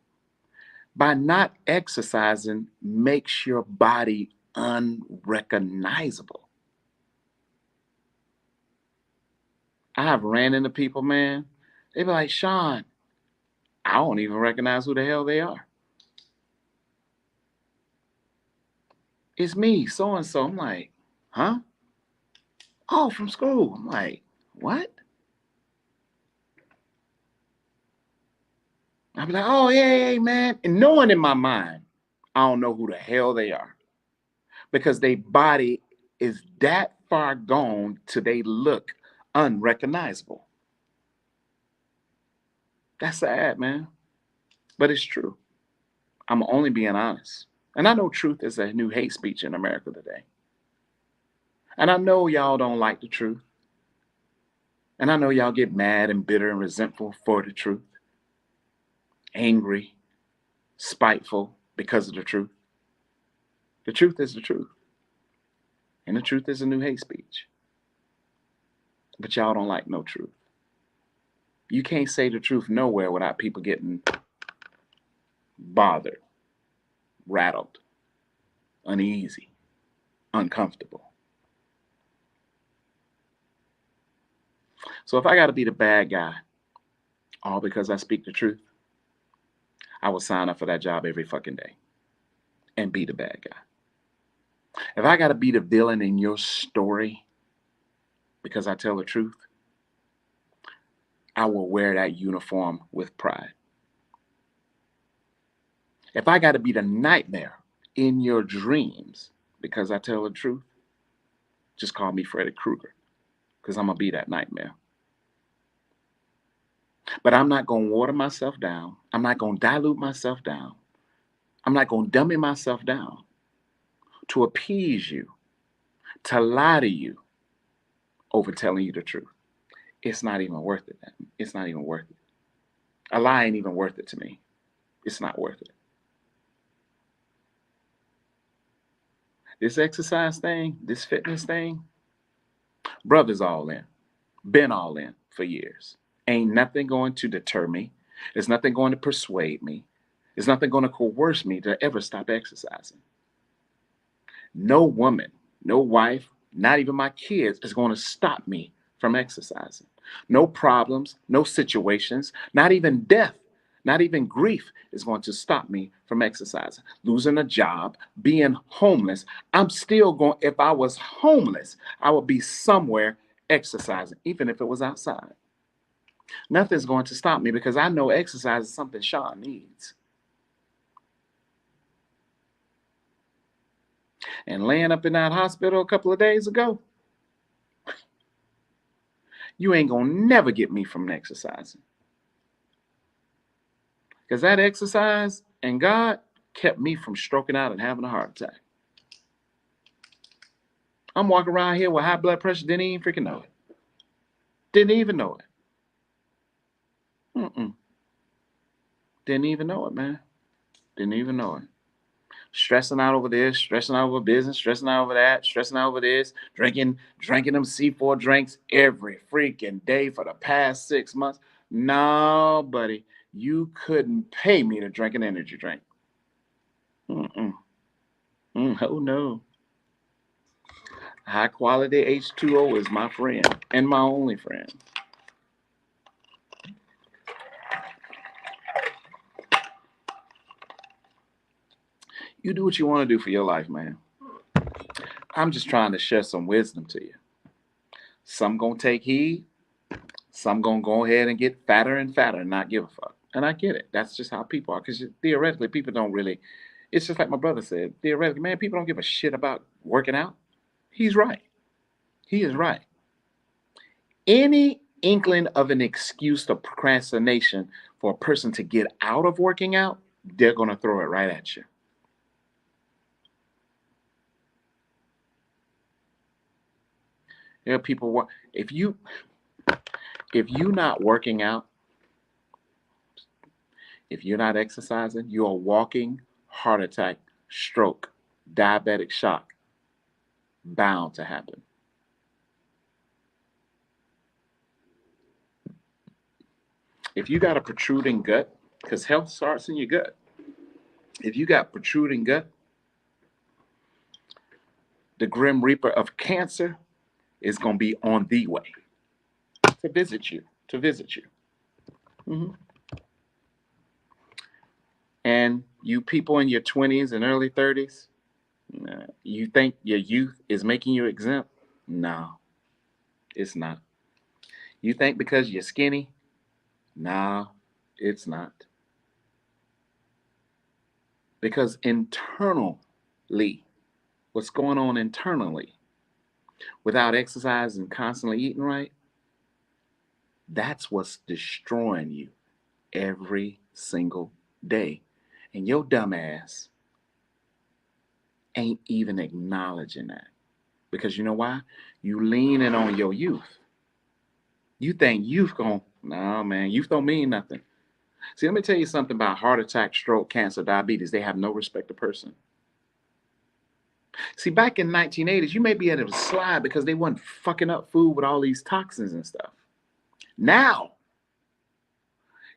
By not exercising makes your body unrecognizable. I have ran into people, man. They be like, Sean, I don't even recognize who the hell they are. It's me, so and so. I'm like, huh? Oh, from school. I'm like, what? I'll be like, oh, yeah, man. And knowing in my mind, I don't know who the hell they are because their body is that far gone to they look unrecognizable. That's sad, man. But it's true. I'm only being honest. And I know truth is a new hate speech in America today. And I know y'all don't like the truth. And I know y'all get mad and bitter and resentful for the truth. angry, spiteful because of the truth. The truth is the truth. And the truth is a new hate speech. But y'all don't like no truth. You can't say the truth nowhere without people getting bothered, rattled, uneasy, uncomfortable. So if I got to be the bad guy, all because I speak the truth, I will sign up for that job every fucking day and be the bad guy. If I got to be the villain in your story because I tell the truth, I will wear that uniform with pride. If I got to be the nightmare in your dreams because I tell the truth, just call me Freddy Krueger because I'm going to be that nightmare. But I'm not going to water myself down. I'm not going to dilute myself down. I'm not going to dummy myself down to appease you, to lie to you over telling you the truth. It's not even worth it. It's not even worth it. A lie ain't even worth it to me. It's not worth it. This exercise thing, this fitness thing, brother's all in. Been all in for years. Ain't nothing going to deter me. There's nothing going to persuade me. There's nothing going to coerce me to ever stop exercising. No woman, no wife, not even my kids is going to stop me from exercising. No problems, no situations, not even death, not even grief is going to stop me from exercising. Losing a job, being homeless, I'm still going, if I was homeless, I would be somewhere exercising, even if it was outside. Nothing's going to stop me because I know exercise is something Sean needs. And laying up in that hospital a couple of days ago, you ain't gonna never get me from exercising. Because that exercise and God kept me from stroking out and having a heart attack. I'm walking around here with high blood pressure, didn't even freaking know it. Didn't even know it. Didn't even know it, man. Didn't even know it. Stressing out over this, stressing out over business, stressing out over that, stressing out over this, drinking them C4 drinks every freaking day for the past 6 months. No, buddy, you couldn't pay me to drink an energy drink. Oh no. High quality H2O is my friend and my only friend. You do what you want to do for your life, man. I'm just trying to share some wisdom to you. Some gonna take heed. Some gonna go ahead and get fatter and fatter and not give a fuck. And I get it. That's just how people are. Because theoretically, people don't really. It's just like my brother said. Theoretically, man, people don't give a shit about working out. He's right. He is right. Any inkling of an excuse to procrastination for a person to get out of working out, they're gonna throw it right at you. People want if you not working out, if you're not exercising, you're a walking heart attack, stroke, diabetic shock, bound to happen. If you got a protruding gut, because health starts in your gut. If you got protruding gut, the grim reaper of cancer is going to be on the way to visit you. Mm-hmm. And you people in your 20s and early 30s, you think your youth is making you exempt? No, it's not. You think because you're skinny? No, it's not. Because internally, what's going on internally, without exercise and constantly eating right, that's what's destroying you every single day. And your dumb ass ain't even acknowledging that. Because you know why? You leaning on your youth. You think youth no man, youth don't mean nothing. See, let me tell you something about heart attack, stroke, cancer, diabetes. They have no respect of person. See, back in 1980s, you may be able to slide because they weren't fucking up food with all these toxins and stuff. Now,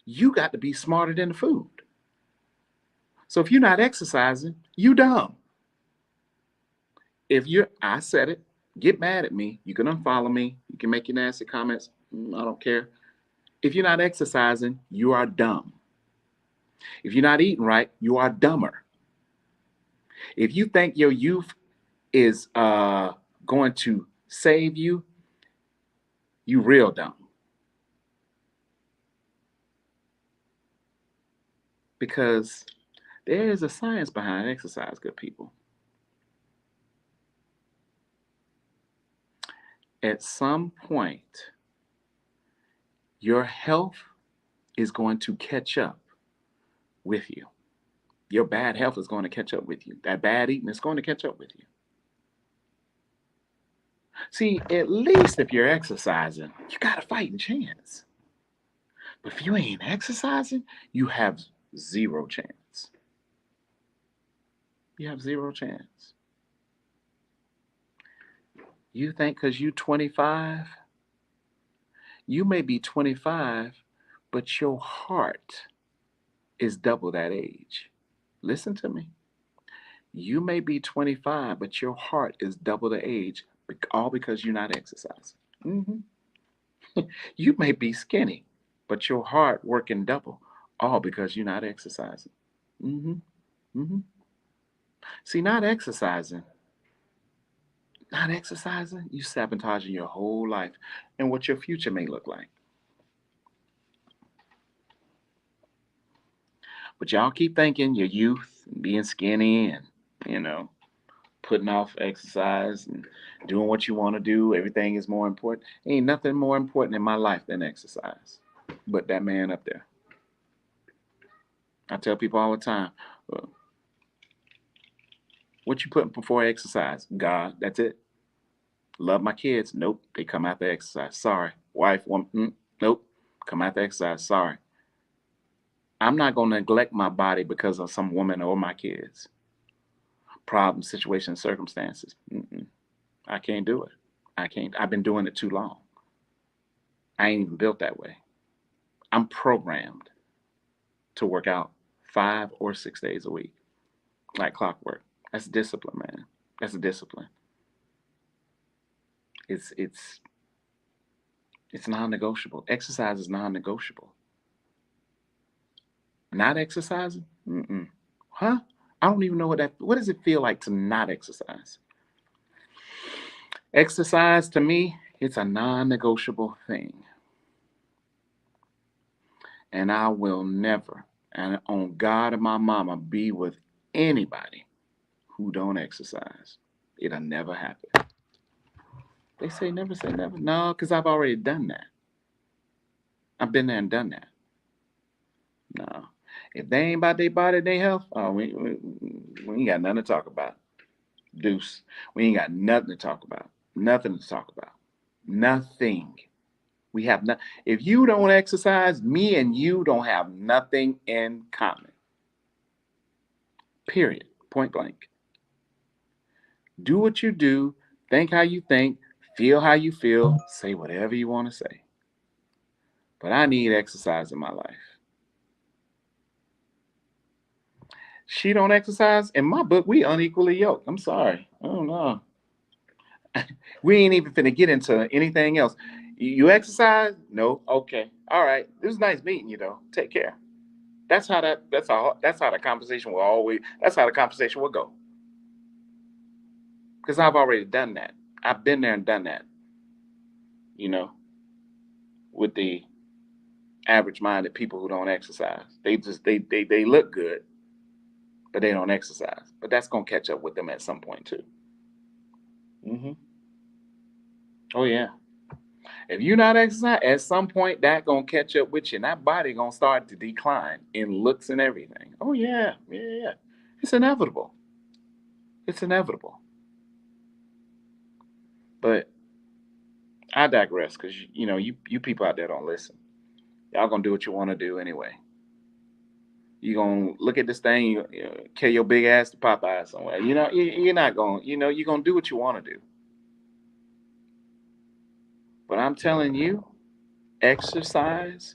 you got to be smarter than the food. So if you're not exercising, you dumb. If you're, I said it, get mad at me. You can unfollow me. You can make your nasty comments. I don't care. If you're not exercising, you are dumb. If you're not eating right, you are dumber. If you think your youth is going to save you, you real dumb. Because there is a science behind exercise, good people. At some point, your health is going to catch up with you. Your bad health is going to catch up with you. That bad eating is going to catch up with you. See, at least if you're exercising, you got a fighting chance. But if you ain't exercising, you have zero chance. You have zero chance. You think because you 25, you may be 25, but your heart is double that age. Listen to me. You may be 25, but your heart is double the age, all because you're not exercising. You may be skinny, but your heart working double, all because you're not exercising. hmm hmm See, not exercising, you sabotaging your whole life and what your future may look like. But y'all keep thinking your youth and being skinny and, you know, putting off exercise and doing what you want to do, everything is more important. Ain't nothing more important in my life than exercise. But that man up there. I tell people all the time, well, what you putting before exercise? God, that's it. Love my kids. Nope. They come after exercise. Sorry. Wife, woman, nope. Come after exercise. Sorry. I'm not going to neglect my body because of some woman or my kids. Problems, situations, circumstances. I can't do it. I can't. I've been doing it too long. I ain't even built that way. I'm programmed to work out 5 or 6 days a week, like clockwork. That's discipline, man. That's a discipline. It's it's it's non-negotiable. Exercise is non-negotiable. Not exercising? Huh? I don't even know what does it feel like to not exercise? Exercise to me, it's a non-negotiable thing. And I will never, and on God and my mama, be with anybody who don't exercise. It'll never happen. They say never say never. No, because I've already done that. I've been there and done that. No. If they ain't about their body, their health, oh, we ain't got nothing to talk about. Deuce. We ain't got nothing to talk about. Nothing to talk about. Nothing. We have not. If you don't exercise, me and you don't have nothing in common. Period. Point blank. Do what you do. Think how you think. Feel how you feel. Say whatever you want to say. But I need exercise in my life. She don't exercise. In my book, we unequally yoked. I'm sorry. I don't know. We ain't even finna get into anything else. You exercise? No. Okay. All right. It was nice meeting you though. Take care. That's how the conversation will always that's how the conversation will go. Because I've already done that. I've been there and done that, you know, with the average minded people who don't exercise. They look good, but they don't exercise. But that's gonna catch up with them at some point too. hmm Oh yeah. If you're not exercising, at some point that gonna catch up with you, and that body gonna start to decline in looks and everything. Oh yeah, yeah. It's inevitable. It's inevitable. But I digress, because you people out there don't listen. Y'all gonna do what you want to do anyway. You're going to look at this thing, carry your big ass to Popeye somewhere. You're not going, you're going to do what you want to do. But I'm telling you, exercise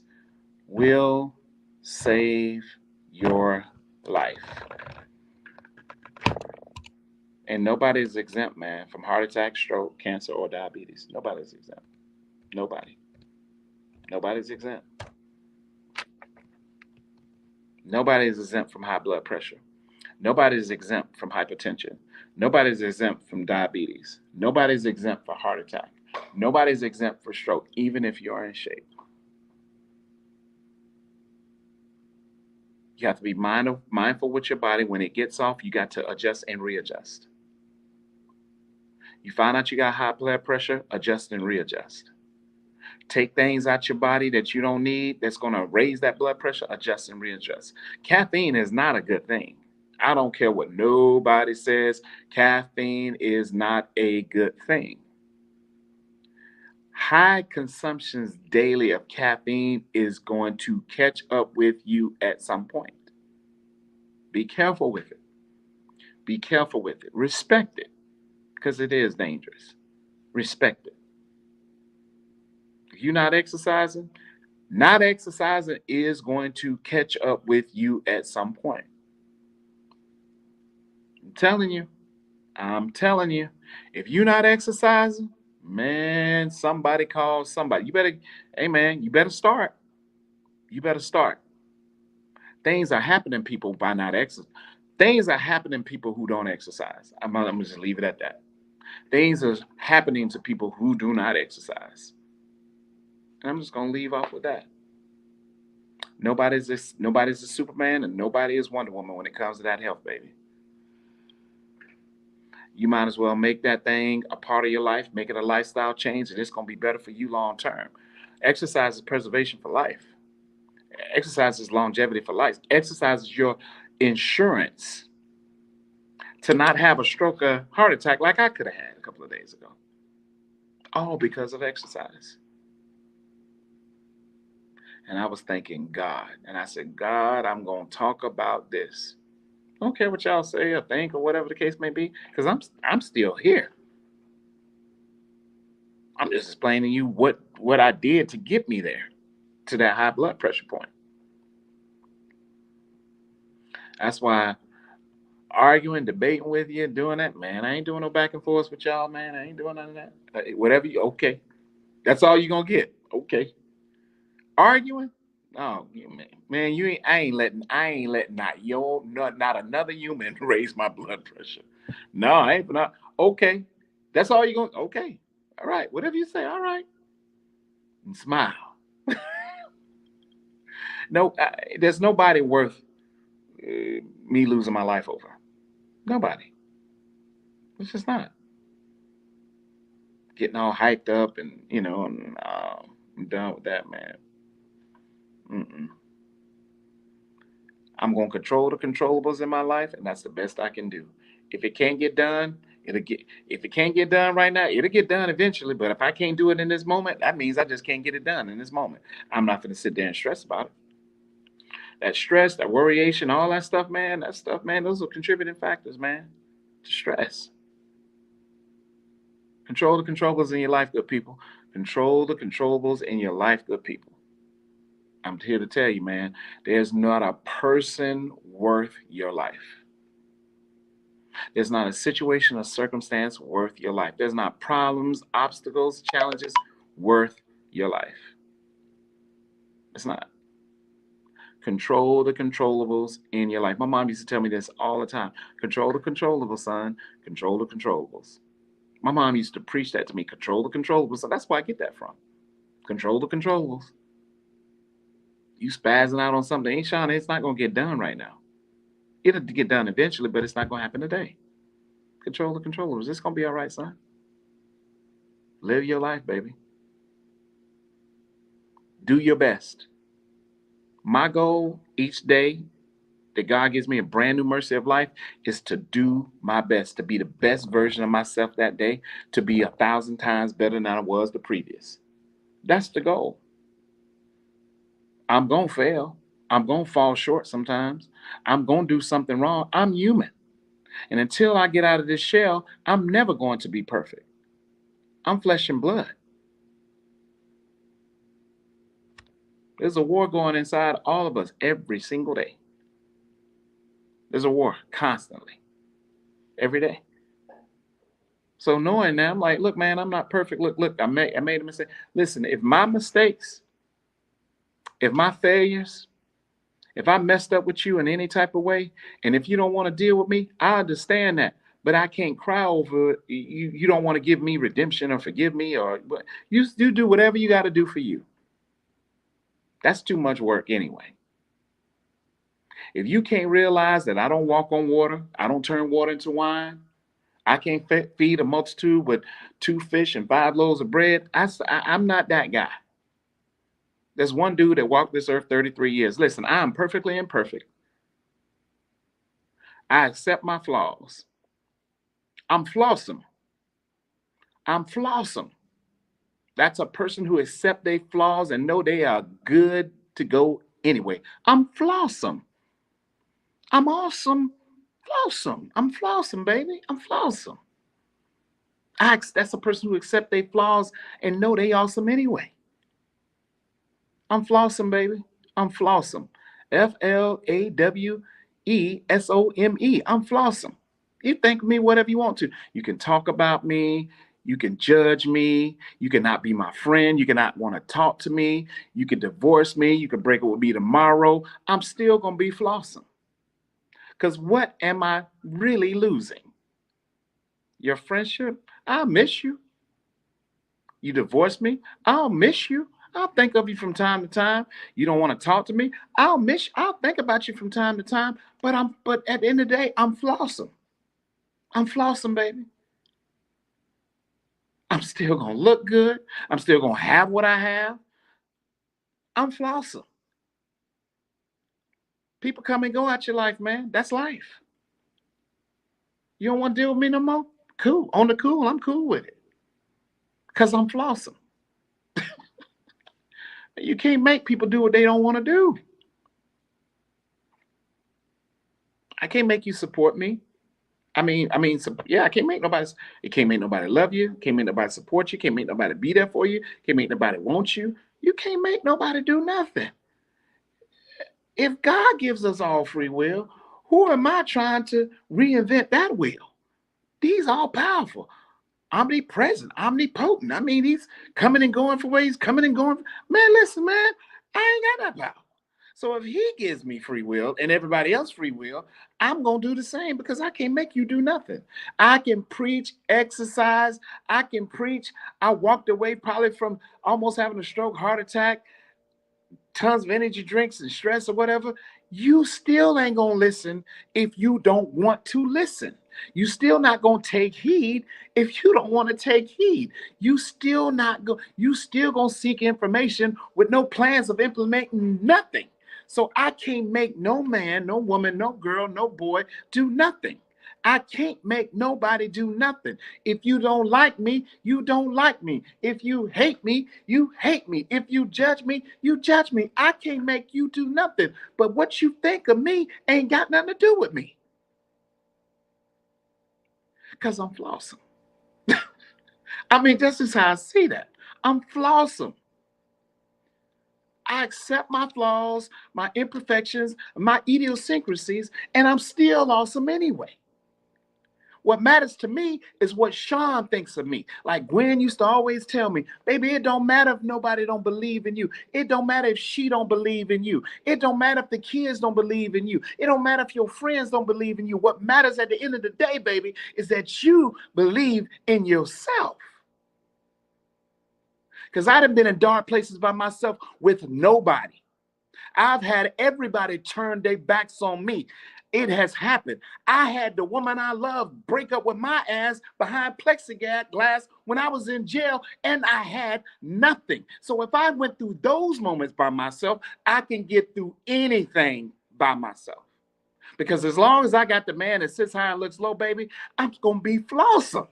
will save your life. And nobody is exempt, man, from heart attack, stroke, cancer, or diabetes. Nobody's exempt. Nobody. Nobody's exempt. Nobody is exempt from high blood pressure. Nobody is exempt from hypertension. Nobody is exempt from diabetes. Nobody is exempt for heart attack. Nobody is exempt for stroke, even if you're in shape. You have to be mindful with your body. When it gets off, you got to adjust and readjust. You find out you got high blood pressure, adjust and readjust. Take things out your body that you don't need that's going to raise that blood pressure, adjust and readjust. Caffeine is not a good thing. I don't care what nobody says. Caffeine is not a good thing. High consumptions daily of caffeine is going to catch up with you at some point. Be careful with it. Be careful with it. Respect it, because it is dangerous. Respect it. If you're not exercising is going to catch up with you at some point. I'm telling you, if you're not exercising, man, somebody call somebody. Hey man, you better start. You better start. Things are happening people by not exercising. Things are happening people who don't exercise. I'm gonna just leave it at that. Things are happening to people who do not exercise. And I'm just gonna leave off with that. Nobody's a Superman and nobody is Wonder Woman when it comes to that health, baby. You might as well make that thing a part of your life, make it a lifestyle change, and it's going to be better for you long term. Exercise is preservation for life. Exercise is longevity for life. Exercise is your insurance to not have a stroke or heart attack like I could have had a couple of days ago. All because of exercise. And I was thanking God. And I said, God, I'm going to talk about this. I don't care what y'all say or think or whatever the case may be, because I'm still here. I'm just explaining to you what I did to get me there, to that high blood pressure point. That's why arguing, debating with you, doing that, man, I ain't doing no back and forth with y'all, man. I ain't doing none of that. Whatever you, okay. That's all you gonna get. Okay. Arguing? Oh, man, I ain't letting not another human raise my blood pressure. No, I ain't not okay. That's all you gonna okay. All right, whatever you say, all right. And smile. No, there's nobody worth me losing my life over. Nobody. It's just not. Getting all hyped up and I'm done with that, man. Mm-mm. I'm gonna control the controllables in my life, and that's the best I can do. If it can't get done, it'll get. If it can't get done right now, it'll get done eventually. But if I can't do it in this moment, that means I just can't get it done in this moment. I'm not gonna sit there and stress about it. That stress, that worryation, all that stuff, man. That stuff, man. Those are contributing factors, man, to stress. Control the controllables in your life, good people. Control the controllables in your life, good people. I'm here to tell you, man, there's not a person worth your life. There's not a situation or circumstance worth your life. There's not problems, obstacles, challenges worth your life. It's not. Control the controllables in your life. My mom used to tell me this all the time. Control the controllables, son. Control the controllables. My mom used to preach that to me. Control the controllables. So that's where I get that from. Control the controllables. You spazzing out on something, ain't Sean, it's not going to get done right now. It'll get done eventually, but it's not going to happen today. Control the controllables. It's going to be all right, son. Live your life, baby. Do your best. My goal each day that God gives me a brand new mercy of life is to do my best, to be the best version of myself that day, to be 1,000 times better than I was the previous. That's the goal. I'm going to fail. I'm going to fall short sometimes. I'm going to do something wrong. I'm human. And until I get out of this shell, I'm never going to be perfect. I'm flesh and blood. There's a war going inside all of us every single day. There's a war constantly, every day. So knowing that, I'm like, look, man, I'm not perfect. Look, I made a mistake. Listen, if my mistakes, if my failures, if I messed up with you in any type of way, and if you don't want to deal with me, I understand that. But I can't cry over it. You don't want to give me redemption or forgive me, or you do whatever you got to do for you. That's too much work anyway. If you can't realize that I don't walk on water, I don't turn water into wine, I can't feed a multitude with 2 fish and 5 loaves of bread, I'm not that guy. There's one dude that walked this earth 33 years. Listen, I am perfectly imperfect. I accept my flaws. I'm flawsome. I'm flawsome. That's a person who accept their flaws and know they are good to go anyway. I'm flawsome. I'm awesome. Flawsome. I'm flawsome, baby. I'm flawsome. That's a person who accept their flaws and know they awesome anyway. I'm flawsome, baby. I'm flawsome. FLAWESOME. I'm flawsome. You think of me whatever you want to. You can talk about me. You can judge me. You cannot be my friend. You cannot want to talk to me. You can divorce me. You can break up with me tomorrow. I'm still going to be flawsome. Because what am I really losing? Your friendship? I'll miss you. You divorce me? I'll miss you. I'll think of you from time to time. You don't want to talk to me? I'll miss you. I'll think about you from time to time. But at the end of the day, I'm flawsome. I'm flawsome, baby. I'm still gonna look good. I'm still gonna have what I have. I'm flawsome. People come and go out your life, man. That's life. You don't want to deal with me no more? Cool. On the cool, I'm cool with it. Because I'm flawsome. You can't make people do what they don't want to do. I can't make you support me. Yeah, I can't make nobody. It can't make nobody love you. Can't make nobody support you. Can't make nobody be there for you. Can't make nobody want you. You can't make nobody do nothing. If God gives us all free will, who am I trying to reinvent that wheel? He's all powerful, omnipresent, omnipotent. I mean, he's coming and going for ways, coming and going. Man, listen, man, I ain't got that power. So if he gives me free will and everybody else free will, I'm going to do the same because I can't make you do nothing. I can preach, exercise. I can preach. I walked away probably from almost having a stroke, heart attack, tons of energy drinks and stress or whatever. You still ain't going to listen if you don't want to listen. You still not going to take heed if you don't want to take heed. You still going to seek information with no plans of implementing nothing. So I can't make no man, no woman, no girl, no boy do nothing. I can't make nobody do nothing. If you don't like me, you don't like me. If you hate me, you hate me. If you judge me, you judge me. I can't make you do nothing. But what you think of me ain't got nothing to do with me. Because I'm flawsome. I mean, this is how I see that. I'm flawsome. I accept my flaws, my imperfections, my idiosyncrasies, and I'm still awesome anyway. What matters to me is what Sean thinks of me. Like Gwen used to always tell me, baby, it don't matter if nobody don't believe in you. It don't matter if she don't believe in you. It don't matter if the kids don't believe in you. It don't matter if your friends don't believe in you. What matters at the end of the day, baby, is that you believe in yourself. Because I done been in dark places by myself with nobody. I've had everybody turn their backs on me. It has happened. I had the woman I love break up with my ass behind plexiglass when I was in jail, and I had nothing. So if I went through those moments by myself, I can get through anything by myself. Because as long as I got the man that sits high and looks low, baby, I'm going to be flawsome.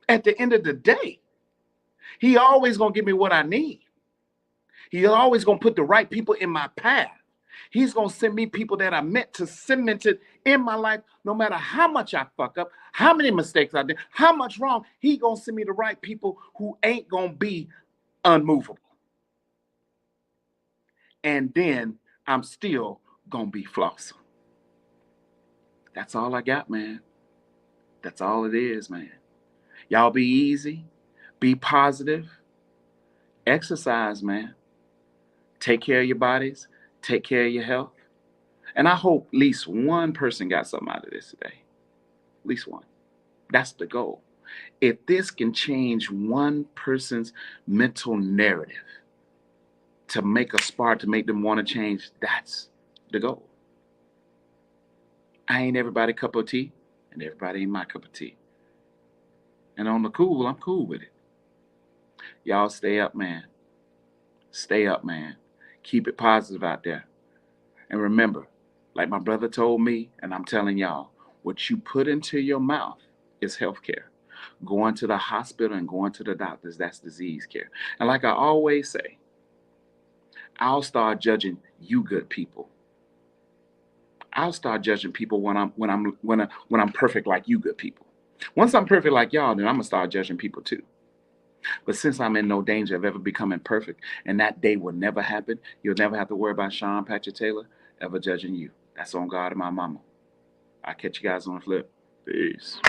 At the end of the day, he always going to give me what I need. He's always going to put the right people in my path. He's going to send me people that are meant to cement it in my life, no matter how much I fuck up, how many mistakes I did, how much wrong. He going to send me the right people who ain't going to be unmovable. And then I'm still going to be flossing. That's all I got, man. That's all it is, man. Y'all be easy, be positive, exercise, man. Take care of your bodies, take care of your health. And I hope at least one person got something out of this today. At least one. That's the goal. If this can change one person's mental narrative to make a spark, to make them want to change, that's the goal. I ain't everybody cup of tea, and everybody ain't my cup of tea. And on the cool, I'm cool with it. Y'all stay up, man. Stay up, man. Keep it positive out there. And remember, like my brother told me, and I'm telling y'all, what you put into your mouth is healthcare. Going to the hospital and going to the doctors, that's disease care. And like I always say, I'll start judging you good people. I'll start judging people when I'm perfect like you good people. Once I'm perfect like y'all, then I'm gonna start judging people too. But since I'm in no danger of ever becoming perfect, and that day will never happen, you'll never have to worry about Sean Patrick Taylor ever judging you. That's on God and my mama. I'll catch you guys on the flip. Peace.